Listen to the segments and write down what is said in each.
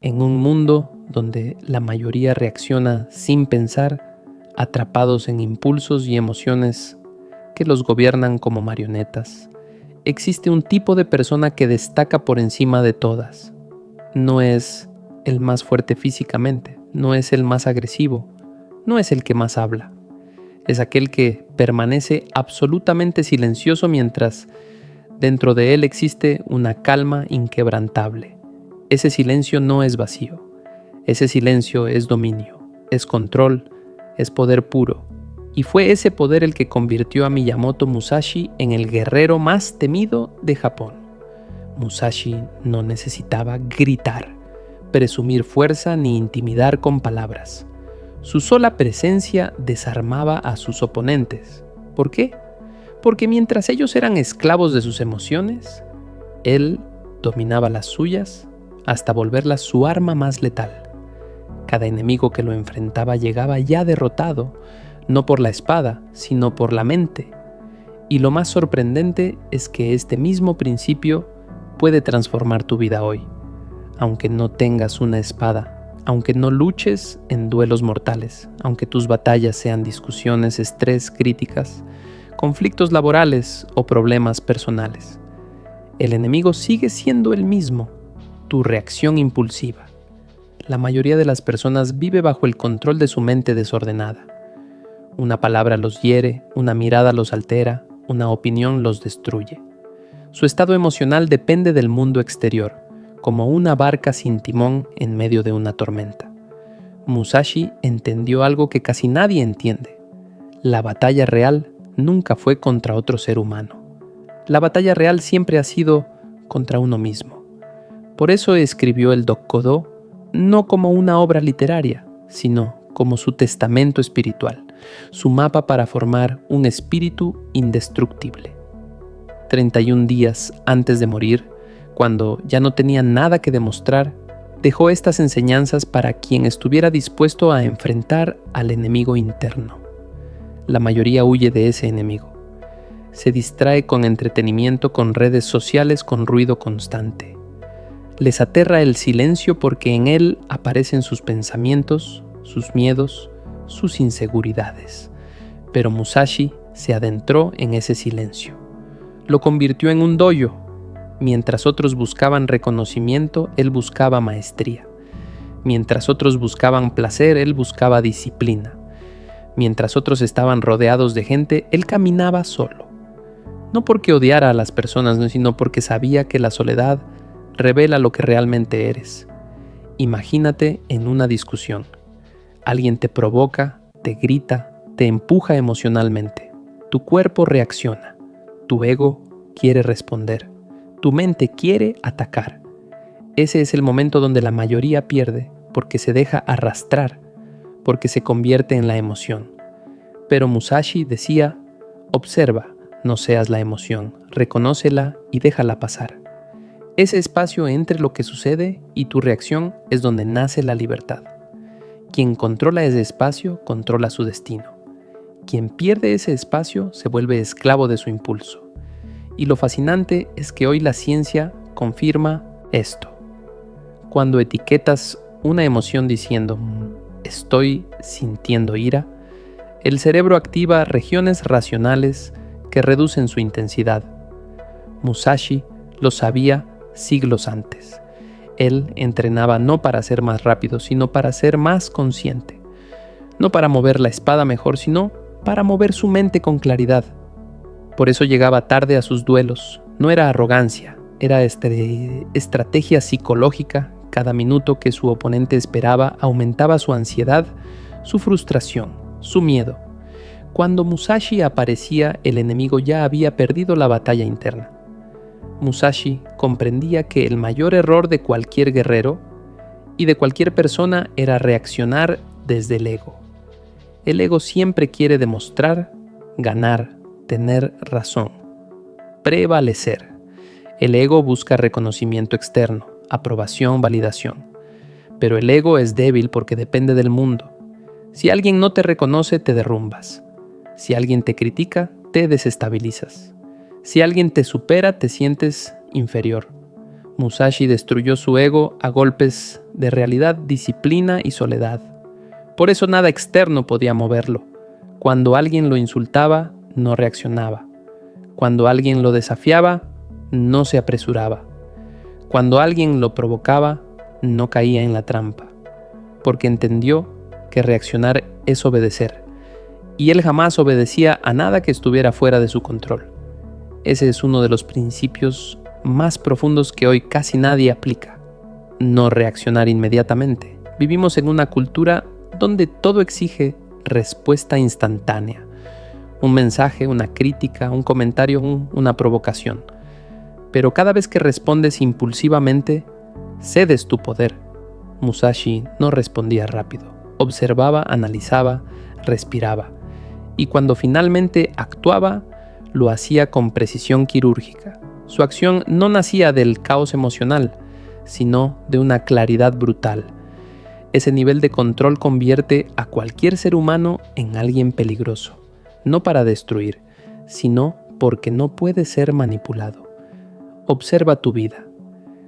En un mundo donde la mayoría reacciona sin pensar, atrapados en impulsos y emociones que los gobiernan como marionetas, existe un tipo de persona que destaca por encima de todas. No es el más fuerte físicamente, no es el más agresivo, no es el que más habla. Es aquel que permanece absolutamente silencioso mientras dentro de él existe una calma inquebrantable. Ese silencio no es vacío. Ese silencio es dominio, es control, es poder puro. Y fue ese poder el que convirtió a Miyamoto Musashi en el guerrero más temido de Japón. Musashi no necesitaba gritar, presumir fuerza ni intimidar con palabras. Su sola presencia desarmaba a sus oponentes. ¿Por qué? Porque mientras ellos eran esclavos de sus emociones, él dominaba las suyas hasta volverlas su arma más letal. Cada enemigo que lo enfrentaba llegaba ya derrotado, no por la espada, sino por la mente. Y lo más sorprendente es que este mismo principio puede transformar tu vida hoy. Aunque no tengas una espada, aunque no luches en duelos mortales, aunque tus batallas sean discusiones, estrés, críticas, conflictos laborales o problemas personales. El enemigo sigue siendo el mismo, tu reacción impulsiva. La mayoría de las personas vive bajo el control de su mente desordenada. Una palabra los hiere, una mirada los altera, una opinión los destruye. Su estado emocional depende del mundo exterior, como una barca sin timón en medio de una tormenta. Musashi entendió algo que casi nadie entiende. La batalla real nunca fue contra otro ser humano. La batalla real siempre ha sido contra uno mismo. Por eso escribió el Dokkodo no como una obra literaria, sino como su testamento espiritual, su mapa para formar un espíritu indestructible. 31 días antes de morir, cuando ya no tenía nada que demostrar, dejó estas enseñanzas para quien estuviera dispuesto a enfrentar al enemigo interno. La mayoría huye de ese enemigo. Se distrae con entretenimiento, con redes sociales, con ruido constante. Les aterra el silencio porque en él aparecen sus pensamientos, sus miedos, sus inseguridades. Pero Musashi se adentró en ese silencio. Lo convirtió en un dojo. Mientras otros buscaban reconocimiento, él buscaba maestría. Mientras otros buscaban placer, él buscaba disciplina. Mientras otros estaban rodeados de gente, él caminaba solo. No porque odiara a las personas, sino porque sabía que la soledad revela lo que realmente eres. Imagínate en una discusión. Alguien te provoca, te grita, te empuja emocionalmente. Tu cuerpo reacciona. Tu ego quiere responder. Tu mente quiere atacar. Ese es el momento donde la mayoría pierde, porque se deja arrastrar, porque se convierte en la emoción. Pero Musashi decía, observa, no seas la emoción, reconócela y déjala pasar. Ese espacio entre lo que sucede y tu reacción es donde nace la libertad. Quien controla ese espacio, controla su destino. Quien pierde ese espacio se vuelve esclavo de su impulso. Y lo fascinante es que hoy la ciencia confirma esto. Cuando etiquetas una emoción diciendo, estoy sintiendo ira, el cerebro activa regiones racionales que reducen su intensidad. Musashi lo sabía siglos antes. Él entrenaba no para ser más rápido, sino para ser más consciente. No para mover la espada mejor, sino para mover su mente con claridad. Por eso llegaba tarde a sus duelos. No era arrogancia, era estrategia psicológica. Cada minuto que su oponente esperaba aumentaba su ansiedad, su frustración, su miedo. Cuando Musashi aparecía, el enemigo ya había perdido la batalla interna. Musashi comprendía que el mayor error de cualquier guerrero y de cualquier persona era reaccionar desde el ego. El ego siempre quiere demostrar, ganar, tener razón, prevalecer. El ego busca reconocimiento externo, aprobación, validación. Pero el ego es débil porque depende del mundo. Si alguien no te reconoce, te derrumbas. Si alguien te critica, te desestabilizas. Si alguien te supera, te sientes inferior. Musashi destruyó su ego a golpes de realidad, disciplina y soledad. Por eso nada externo podía moverlo. Cuando alguien lo insultaba, no reaccionaba. Cuando alguien lo desafiaba, no se apresuraba. Cuando alguien lo provocaba, no caía en la trampa, porque entendió que reaccionar es obedecer, y él jamás obedecía a nada que estuviera fuera de su control. Ese es uno de los principios más profundos que hoy casi nadie aplica. No reaccionar inmediatamente. Vivimos en una cultura donde todo exige respuesta instantánea. Un mensaje, una crítica, un comentario, una provocación. Pero cada vez que respondes impulsivamente, cedes tu poder. Musashi no respondía rápido. Observaba, analizaba, respiraba. Y cuando finalmente actuaba, lo hacía con precisión quirúrgica. Su acción no nacía del caos emocional, sino de una claridad brutal. Ese nivel de control convierte a cualquier ser humano en alguien peligroso, no para destruir, sino porque no puede ser manipulado. Observa tu vida.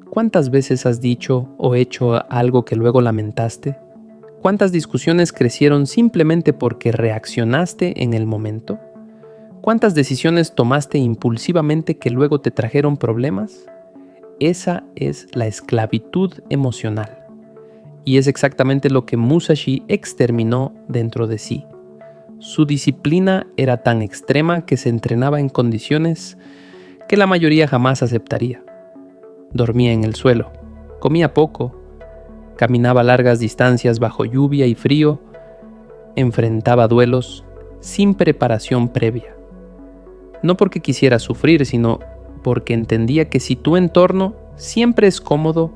¿Cuántas veces has dicho o hecho algo que luego lamentaste? ¿Cuántas discusiones crecieron simplemente porque reaccionaste en el momento? ¿Cuántas decisiones tomaste impulsivamente que luego te trajeron problemas? Esa es la esclavitud emocional. Y es exactamente lo que Musashi exterminó dentro de sí. Su disciplina era tan extrema que se entrenaba en condiciones que la mayoría jamás aceptaría. Dormía en el suelo, comía poco, caminaba largas distancias bajo lluvia y frío, enfrentaba duelos sin preparación previa. No porque quisiera sufrir, sino porque entendía que si tu entorno siempre es cómodo,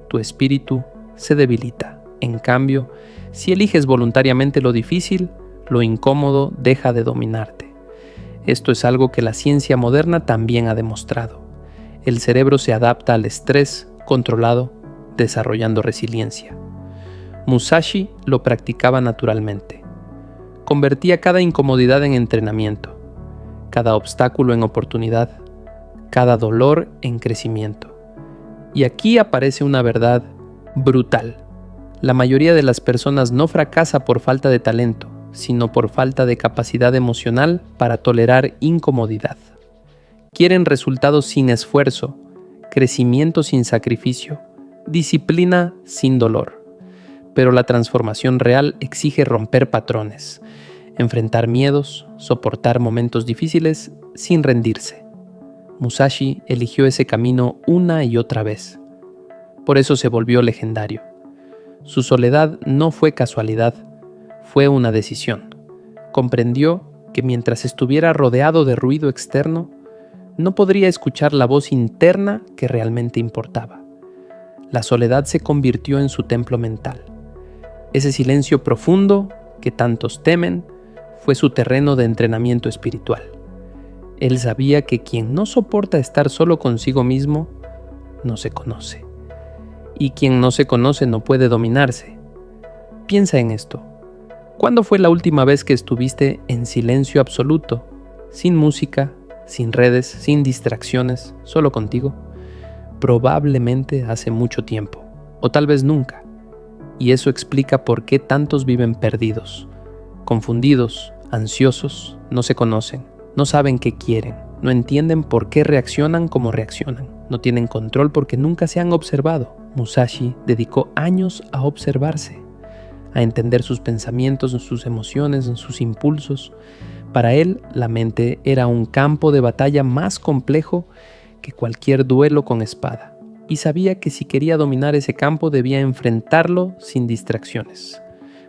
tu espíritu se debilita. En cambio, si eliges voluntariamente lo difícil, lo incómodo deja de dominarte. Esto es algo que la ciencia moderna también ha demostrado. El cerebro se adapta al estrés controlado, desarrollando resiliencia. Musashi lo practicaba naturalmente. Convertía cada incomodidad en entrenamiento, cada obstáculo en oportunidad, cada dolor en crecimiento. Y aquí aparece una verdad brutal. La mayoría de las personas no fracasa por falta de talento, sino por falta de capacidad emocional para tolerar incomodidad. Quieren resultados sin esfuerzo, crecimiento sin sacrificio, disciplina sin dolor. Pero la transformación real exige romper patrones, enfrentar miedos, soportar momentos difíciles sin rendirse. Musashi eligió ese camino una y otra vez. Por eso se volvió legendario. Su soledad no fue casualidad, fue una decisión. Comprendió que mientras estuviera rodeado de ruido externo, no podría escuchar la voz interna que realmente importaba. La soledad se convirtió en su templo mental. Ese silencio profundo que tantos temen fue su terreno de entrenamiento espiritual. Él sabía que quien no soporta estar solo consigo mismo, no se conoce. Y quien no se conoce no puede dominarse. Piensa en esto. ¿Cuándo fue la última vez que estuviste en silencio absoluto, sin música, sin redes, sin distracciones, solo contigo? Probablemente hace mucho tiempo, o tal vez nunca. Y eso explica por qué tantos viven perdidos, confundidos, ansiosos, no se conocen, no saben qué quieren, no entienden por qué reaccionan como reaccionan, no tienen control porque nunca se han observado. Musashi dedicó años a observarse, a entender sus pensamientos, sus emociones, sus impulsos. Para él, la mente era un campo de batalla más complejo que cualquier duelo con espada, y sabía que si quería dominar ese campo debía enfrentarlo sin distracciones.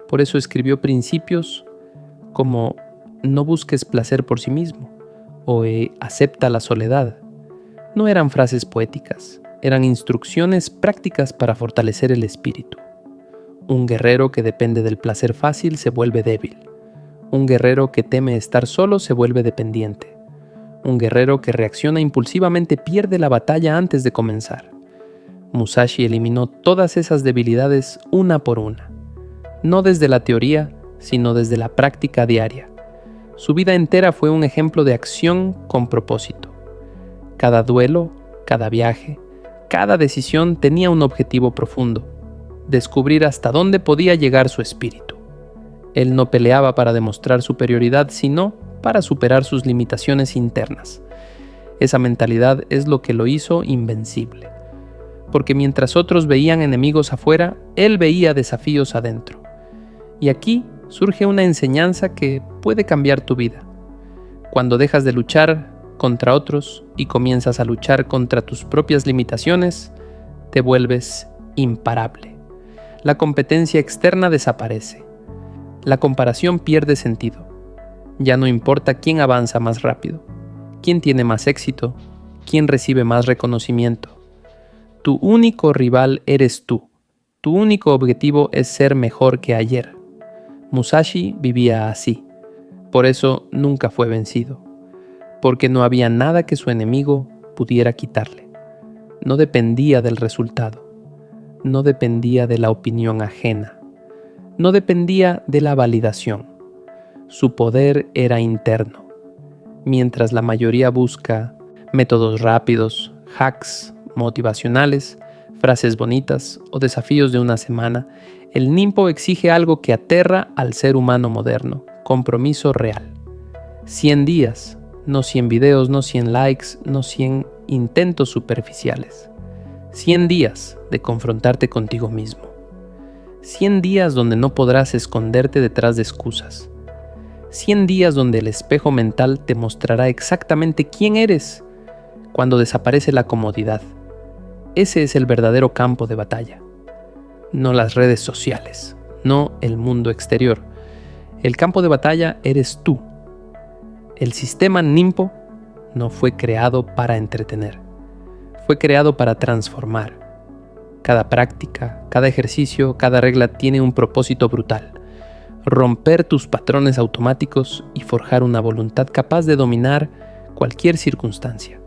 Por eso escribió principios como no busques placer por sí mismo o acepta la soledad. No eran frases poéticas, eran instrucciones prácticas para fortalecer el espíritu. Un guerrero que depende del placer fácil se vuelve débil. Un guerrero que teme estar solo se vuelve dependiente. Un guerrero que reacciona impulsivamente pierde la batalla antes de comenzar. Musashi eliminó todas esas debilidades una por una, no desde la teoría, sino desde la práctica diaria. Su vida entera fue un ejemplo de acción con propósito. Cada duelo, cada viaje, Cada decisión tenía un objetivo profundo: descubrir hasta dónde podía llegar su espíritu. Él no peleaba para demostrar superioridad, sino para superar sus limitaciones internas. Esa mentalidad es lo que lo hizo invencible. Porque mientras otros veían enemigos afuera, él veía desafíos adentro. Y aquí surge una enseñanza que puede cambiar tu vida. Cuando dejas de luchar contra otros y comienzas a luchar contra tus propias limitaciones, te vuelves imparable. La competencia externa desaparece. La comparación pierde sentido. Ya no importa quién avanza más rápido, quién tiene más éxito, quién recibe más reconocimiento. Tu único rival eres tú. Tu único objetivo es ser mejor que ayer. Musashi vivía así. Por eso nunca fue vencido. Porque no había nada que su enemigo pudiera quitarle. No dependía del resultado. No dependía de la opinión ajena. No dependía de la validación. Su poder era interno. Mientras la mayoría busca métodos rápidos, hacks motivacionales, frases bonitas o desafíos de una semana, el Ninpo exige algo que aterra al ser humano moderno: compromiso real. 100 días, no 100 videos, no 100 likes, no 100 intentos superficiales. 100 días de confrontarte contigo mismo. 100 días donde no podrás esconderte detrás de excusas. 100 días donde el espejo mental te mostrará exactamente quién eres cuando desaparece la comodidad. Ese es el verdadero campo de batalla. No las redes sociales, no el mundo exterior. El campo de batalla eres tú. El sistema Ninpo no fue creado para entretener. Fue creado para transformar. Cada práctica, cada ejercicio, cada regla tiene un propósito brutal: romper tus patrones automáticos y forjar una voluntad capaz de dominar cualquier circunstancia.